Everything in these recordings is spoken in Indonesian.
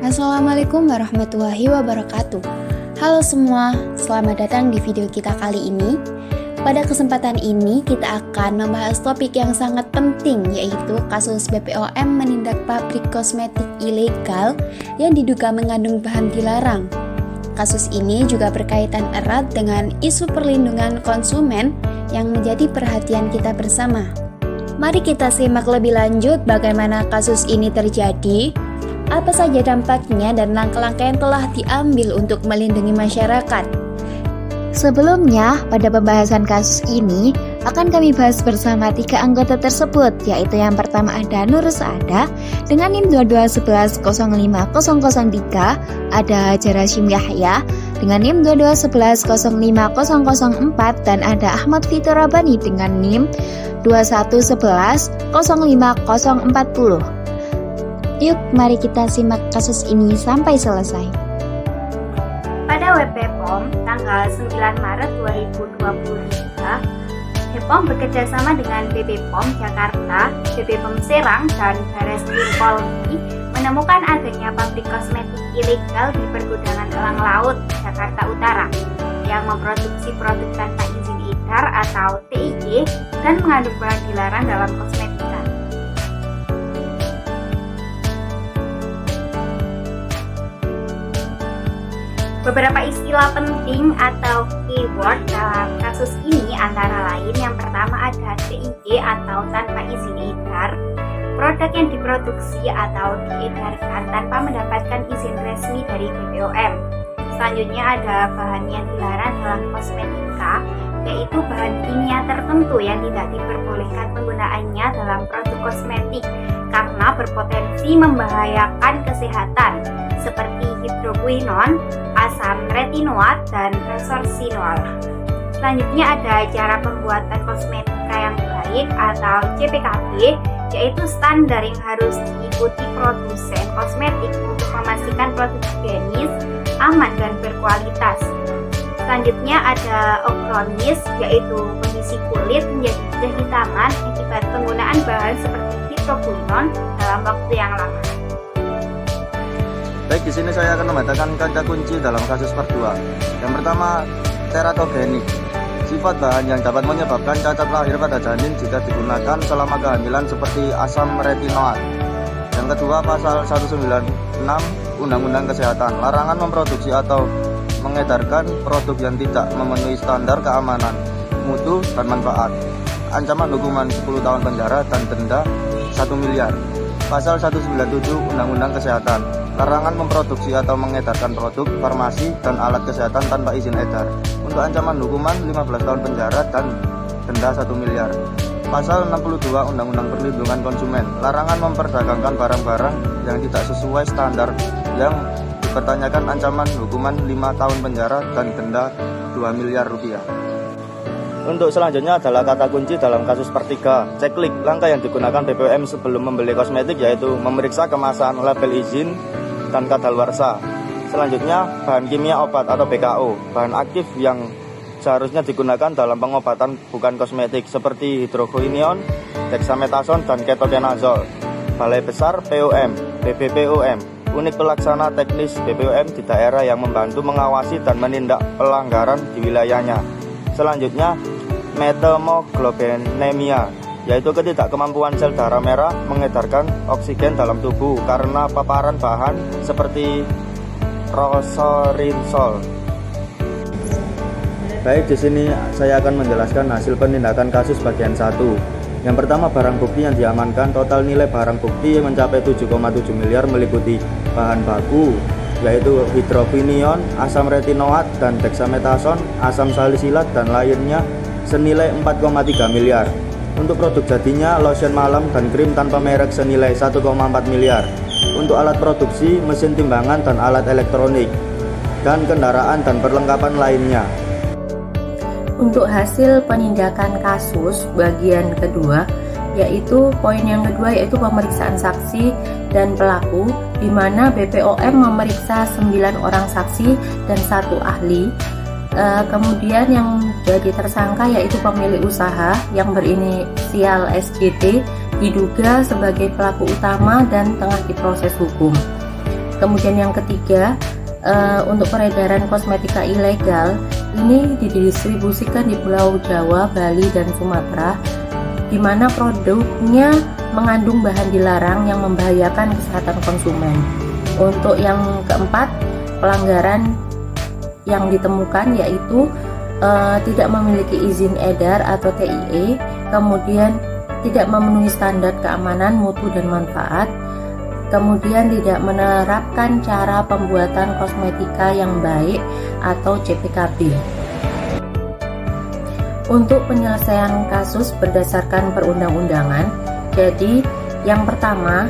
Assalamualaikum warahmatullahi wabarakatuh. Halo semua, selamat datang di video kita kali ini. Pada kesempatan ini kita akan membahas topik yang sangat penting, yaitu kasus BPOM menindak pabrik kosmetik ilegal yang diduga mengandung bahan dilarang. Kasus ini juga berkaitan erat dengan isu perlindungan konsumen yang menjadi perhatian kita bersama. Mari kita simak lebih lanjut bagaimana kasus ini terjadi, apa saja dampaknya dan langkah-langkah yang telah diambil untuk melindungi masyarakat. Sebelumnya, pada pembahasan kasus ini akan kami bahas bersama 3 anggota tersebut, yaitu yang pertama ada Nur Saada dengan NIM 221105003, ada Hajar Hashim Yahya dengan NIM 221105004, dan ada Ahmad Fitur Rabani dengan NIM 211105040. Yuk, mari kita simak kasus ini sampai selesai. Pada WP POM tanggal 9 Maret 2023, BPOM bekerjasama dengan BP POM Jakarta, BP POM Serang, dan Barreskrim Polri menemukan adanya pabrik kosmetik ilegal di pergudangan elang laut Jakarta Utara yang memproduksi produk tanpa izin edar atau TID dan mengandung bahan dilarang dalam kosmetika. Beberapa istilah penting atau keyword dalam kasus ini antara lain yang pertama ada TID atau tanpa izin edar, produk yang diproduksi atau diedarkan tanpa mendapatkan izin resmi dari BPOM. Selanjutnya ada bahan yang dilarang dalam kosmetika, yaitu bahan kimia tertentu yang tidak diperbolehkan penggunaannya dalam produk kosmetik karena berpotensi membahayakan kesehatan, seperti hidroquinon, asam retinoat, dan resorcinol. Selanjutnya ada cara pembuatan kosmetika yang baik atau CPKB, yaitu standar yang harus diikuti produsen kosmetik untuk memastikan produk higienis, aman, dan berkualitas. Selanjutnya ada okronis, yaitu kondisi kulit menjadi kehitaman akibat penggunaan bahan seperti hidroquinon dalam waktu yang lama. Baik, di sini saya akan membacakan kata kunci dalam kasus part 2. Yang pertama, teratogenik. Sifat bahan yang dapat menyebabkan cacat lahir pada janin jika digunakan selama kehamilan seperti asam retinoat. Yang kedua, pasal 196 Undang-Undang Kesehatan, larangan memproduksi atau mengedarkan produk yang tidak memenuhi standar keamanan, mutu, dan manfaat. Ancaman hukuman 10 tahun penjara dan denda 1 miliar. Pasal 197 Undang-Undang Kesehatan, larangan memproduksi atau mengedarkan produk farmasi dan alat kesehatan tanpa izin edar. Untuk ancaman hukuman 15 tahun penjara dan denda 1 miliar. Pasal 62 Undang-Undang Perlindungan Konsumen, larangan memperdagangkan barang-barang yang tidak sesuai standar yang dipertanyakan, ancaman hukuman 5 tahun penjara dan denda 2 miliar rupiah. Untuk selanjutnya adalah kata kunci dalam kasus part 3. Ceklik. Langkah yang digunakan BPOM sebelum membeli kosmetik yaitu memeriksa kemasan, label izin, dan kadaluarsa. Selanjutnya, bahan kimia obat atau BKO, bahan aktif yang seharusnya digunakan dalam pengobatan bukan kosmetik seperti hidroquinon, dexamethasone, dan ketoconazole. Balai Besar POM, BBPOM, unit pelaksana teknis BPOM di daerah yang membantu mengawasi dan menindak pelanggaran di wilayahnya. Selanjutnya, methemoglobinемia, yaitu ketidakkemampuan sel darah merah mengedarkan oksigen dalam tubuh karena paparan bahan seperti resorcinol. Baik, di sini saya akan menjelaskan hasil penindakan kasus bagian 1. Yang pertama, barang bukti yang diamankan. Total nilai barang bukti mencapai 7,7 miliar meliputi bahan baku yaitu hidroquinon, asam retinoat, dan dexamethasone, asam salisilat, dan lainnya senilai 4,3 miliar. Untuk produk jadinya, lotion malam dan krim tanpa merek senilai 1,4 miliar. Untuk alat produksi, mesin timbangan, dan alat elektronik, dan kendaraan dan perlengkapan lainnya. Untuk hasil penindakan kasus bagian kedua, yaitu poin yang kedua yaitu pemeriksaan saksi dan pelaku, di mana BPOM memeriksa 9 orang saksi dan 1 ahli. Kemudian yang jadi tersangka yaitu pemilik usaha yang berinisial SJT diduga sebagai pelaku utama dan tengah diproses hukum. Kemudian yang ketiga, untuk peredaran kosmetika ilegal ini didistribusikan di Pulau Jawa, Bali, dan Sumatera, di mana produknya mengandung bahan dilarang yang membahayakan kesehatan konsumen. Untuk yang keempat, pelanggaran yang ditemukan yaitu tidak memiliki izin edar atau TIE, kemudian tidak memenuhi standar keamanan, mutu, dan manfaat, kemudian tidak menerapkan cara pembuatan kosmetika yang baik atau CPKB. Untuk penyelesaian kasus berdasarkan perundang-undangan, jadi yang pertama,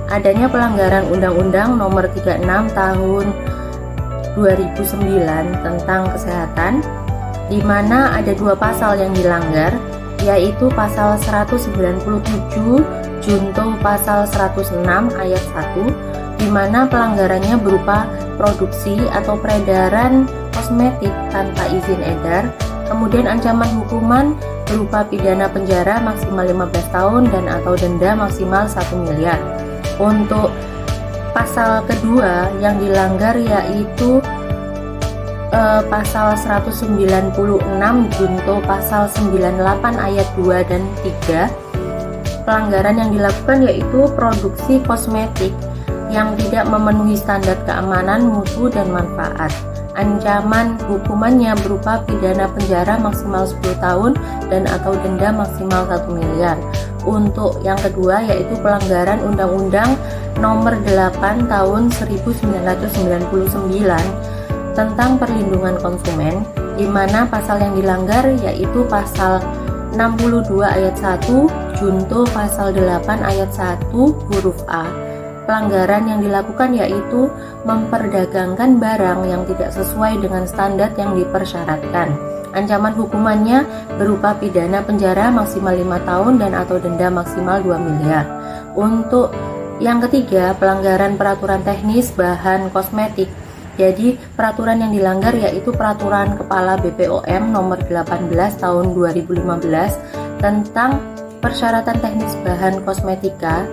adanya pelanggaran Undang-Undang Nomor 36 Tahun 2009 tentang kesehatan, di mana ada dua pasal yang dilanggar, yaitu pasal 197 junto pasal 106 ayat 1, di mana pelanggarannya berupa produksi atau peredaran kosmetik tanpa izin edar. Kemudian ancaman hukuman berupa pidana penjara maksimal 15 tahun dan atau denda maksimal 1 miliar. Untuk pasal kedua yang dilanggar yaitu pasal 196 junto pasal 98 ayat 2 dan 3. Pelanggaran yang dilakukan yaitu produksi kosmetik yang tidak memenuhi standar keamanan, mutu, dan manfaat. Ancaman hukumannya berupa pidana penjara maksimal 10 tahun dan atau denda maksimal 1 miliar. Untuk yang kedua yaitu pelanggaran Undang-Undang Nomor 8 Tahun 1999 tentang perlindungan konsumen, di mana pasal yang dilanggar yaitu pasal 62 ayat 1 junto pasal 8 ayat 1 huruf A. Pelanggaran yang dilakukan yaitu memperdagangkan barang yang tidak sesuai dengan standar yang dipersyaratkan. Ancaman hukumannya berupa pidana penjara maksimal 5 tahun dan atau denda maksimal 2 miliar. Untuk yang ketiga, pelanggaran peraturan teknis bahan kosmetik. Jadi, peraturan yang dilanggar yaitu Peraturan Kepala BPOM Nomor 18 Tahun 2015 tentang persyaratan teknis bahan kosmetika.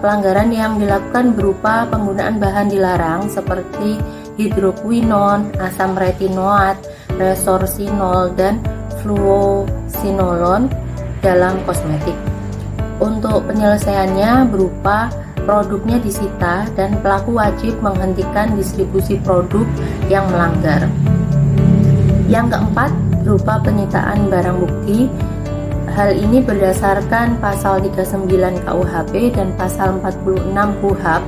Pelanggaran yang dilakukan berupa penggunaan bahan dilarang seperti hidroquinon, asam retinoat, resorcinol, dan fluosinolon dalam kosmetik. Untuk penyelesaiannya berupa produknya disita dan pelaku wajib menghentikan distribusi produk yang melanggar. Yang keempat berupa penyitaan barang bukti. Hal ini berdasarkan pasal 39 KUHP dan pasal 46 KUHP,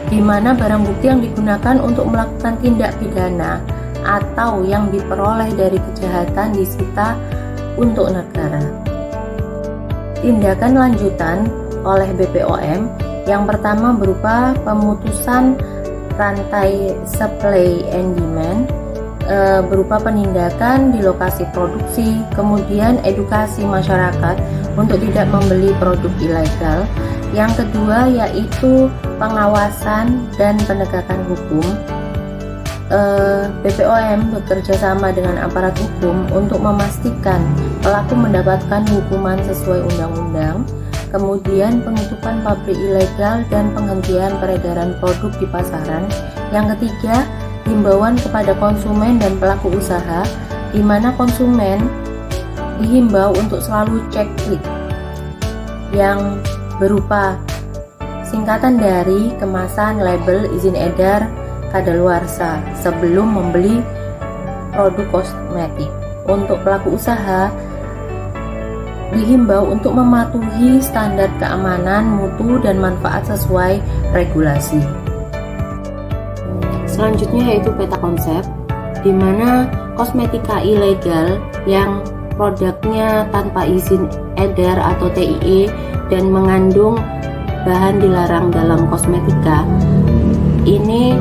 di mana barang bukti yang digunakan untuk melakukan tindak pidana atau yang diperoleh dari kejahatan disita untuk negara. Tindakan lanjutan oleh BPOM yang pertama berupa pemutusan rantai supply and demand, berupa penindakan di lokasi produksi, kemudian edukasi masyarakat untuk tidak membeli produk ilegal. Yang kedua yaitu pengawasan dan penegakan hukum. BPOM bekerja sama dengan aparat hukum untuk memastikan pelaku mendapatkan hukuman sesuai undang-undang, kemudian penutupan pabrik ilegal dan penghentian peredaran produk di pasaran. Yang ketiga, himbauan kepada konsumen dan pelaku usaha, di mana konsumen dihimbau untuk selalu cek klik yang berupa singkatan dari kemasan, label, izin edar, kadaluarsa sebelum membeli produk kosmetik. Untuk pelaku usaha dihimbau untuk mematuhi standar keamanan, mutu, dan manfaat sesuai regulasi. Selanjutnya yaitu peta konsep, di mana kosmetika ilegal yang produknya tanpa izin edar atau TIE dan mengandung bahan dilarang dalam kosmetika ini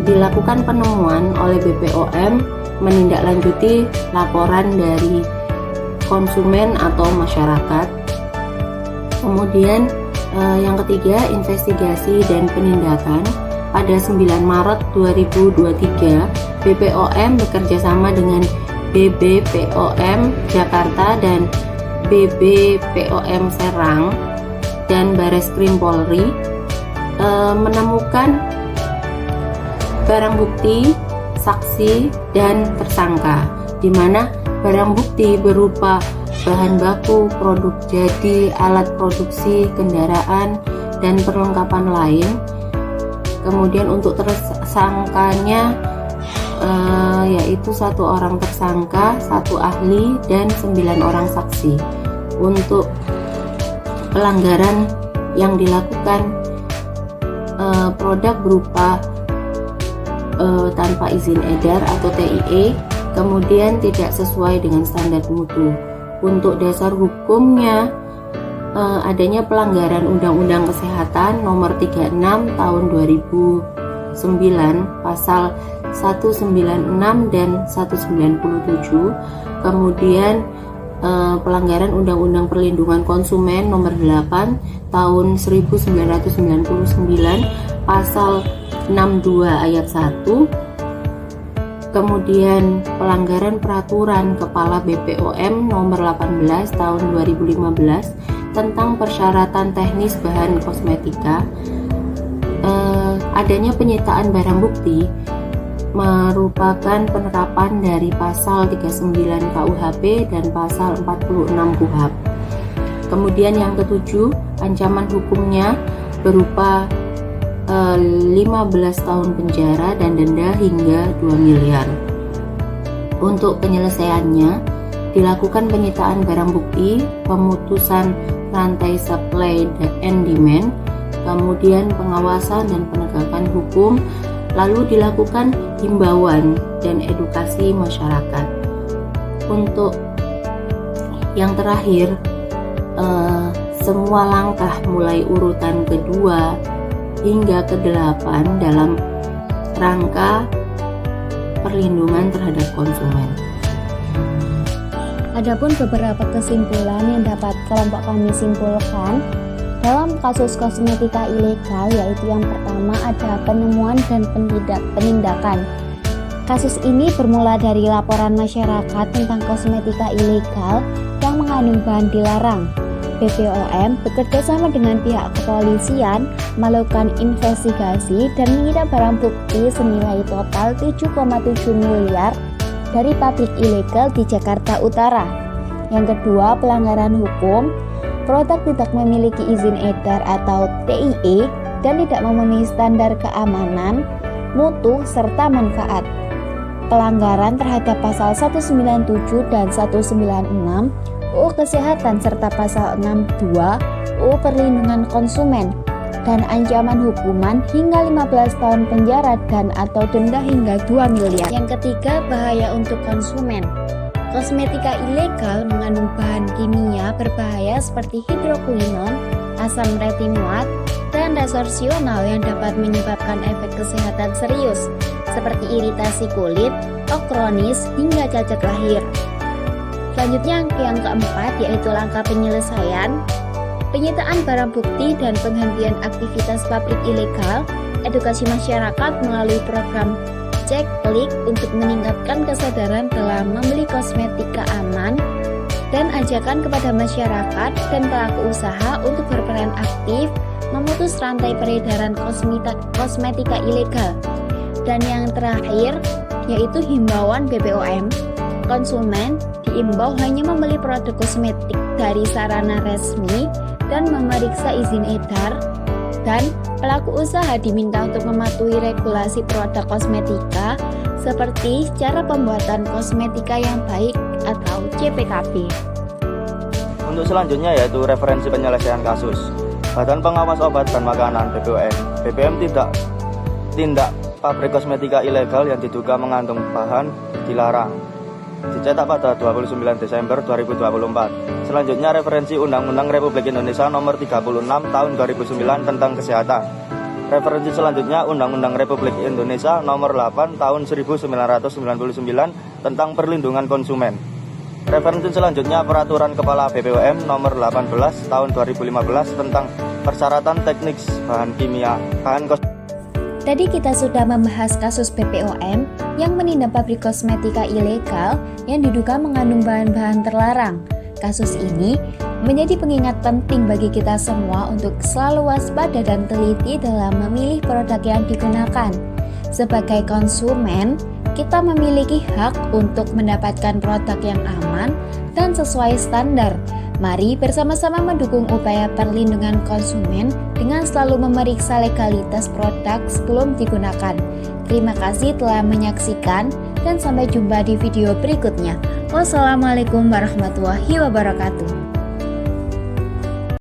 dilakukan penemuan oleh BPOM menindaklanjuti laporan dari konsumen atau masyarakat. Kemudian yang ketiga, investigasi dan penindakan. Pada 9 Maret 2023, BPOM bekerjasama dengan BBPOM Jakarta dan BBPOM Serang dan Bareskrim Polri menemukan barang bukti, saksi, dan tersangka, di mana barang bukti berupa bahan baku, produk jadi, alat produksi, kendaraan, dan perlengkapan lain. Kemudian untuk tersangkanya yaitu 1 orang tersangka, 1 ahli, dan 9 orang saksi. Untuk pelanggaran yang dilakukan, produk berupa tanpa izin edar atau TIE, kemudian tidak sesuai dengan standar mutu. Untuk dasar hukumnya, adanya pelanggaran Undang-Undang Kesehatan Nomor 36 Tahun 2009 Pasal 196 dan 197, kemudian pelanggaran Undang-Undang Perlindungan Konsumen Nomor 8 Tahun 1999 Pasal 62 Ayat 1, kemudian pelanggaran Peraturan Kepala BPOM Nomor 18 Tahun 2015 tentang persyaratan teknis bahan kosmetika. Adanya penyitaan barang bukti merupakan penerapan dari pasal 39 KUHP dan pasal 46 KUHP. Kemudian yang ketujuh, ancaman hukumnya berupa 15 tahun penjara dan denda hingga 2 miliar. Untuk penyelesaiannya, dilakukan penyitaan barang bukti, pemutusan rantai supply and demand, kemudian pengawasan dan penegakan hukum, lalu dilakukan himbauan dan edukasi masyarakat. Untuk yang terakhir, semua langkah mulai urutan kedua hingga ke-8 dalam rangka perlindungan terhadap konsumen. Adapun beberapa kesimpulan yang dapat kelompok kami simpulkan dalam kasus kosmetika ilegal, yaitu yang pertama ada penemuan dan penindakan. Kasus ini bermula dari laporan masyarakat tentang kosmetika ilegal yang mengandung bahan dilarang. BPOM bekerja sama dengan pihak kepolisian melakukan investigasi dan menyita barang bukti senilai total 7,7 miliar dari pabrik ilegal di Jakarta Utara. Yang kedua, pelanggaran hukum. Produk tidak memiliki izin edar atau TIE dan tidak memenuhi standar keamanan, mutu, serta manfaat. Pelanggaran terhadap pasal 197 dan 196 UU Kesehatan serta pasal 62 UU Perlindungan Konsumen dan ancaman hukuman hingga 15 tahun penjara dan atau denda hingga 2 miliar. Yang ketiga, bahaya untuk konsumen. Kosmetika ilegal mengandung bahan kimia berbahaya seperti hidrokuinon, asam retinoat, dan resorsional yang dapat menyebabkan efek kesehatan serius seperti iritasi kulit, kronis, hingga cacat lahir. Selanjutnya yang keempat yaitu langkah penyelesaian, penyitaan barang bukti dan penghentian aktivitas pabrik ilegal, edukasi masyarakat melalui program cek klik untuk meningkatkan kesadaran dalam membeli kosmetika aman, dan ajakan kepada masyarakat dan pelaku usaha untuk berperan aktif memutus rantai peredaran kosmetika ilegal. Dan yang terakhir yaitu himbauan BPOM, konsumen diimbau hanya membeli produk kosmetik dari sarana resmi dan memeriksa izin edar, dan pelaku usaha diminta untuk mematuhi regulasi produk kosmetika seperti cara pembuatan kosmetika yang baik atau CPKB. Untuk selanjutnya yaitu referensi penyelesaian kasus. Badan Pengawas Obat dan Makanan BPOM tindak pabrik kosmetika ilegal yang diduga mengandung bahan dilarang. Dicetak pada 29 Desember 2024. Selanjutnya referensi Undang-Undang Republik Indonesia Nomor 36 Tahun 2009 tentang Kesehatan. Referensi selanjutnya Undang-Undang Republik Indonesia Nomor 8 Tahun 1999 tentang Perlindungan Konsumen. Referensi selanjutnya Peraturan Kepala BPOM Nomor 18 Tahun 2015 tentang persyaratan teknis bahan kimia, bahan kosmetika. Tadi kita sudah membahas kasus BPOM yang menindak pabrik kosmetika ilegal yang diduga mengandung bahan-bahan terlarang. Kasus ini menjadi pengingat penting bagi kita semua untuk selalu waspada dan teliti dalam memilih produk yang digunakan. sebagai konsumen, kita memiliki hak untuk mendapatkan produk yang aman dan sesuai standar. Mari bersama-sama mendukung upaya perlindungan konsumen dengan selalu memeriksa legalitas produk sebelum digunakan. Terima kasih telah menyaksikan dan sampai jumpa di video berikutnya. Wassalamualaikum warahmatullahi wabarakatuh.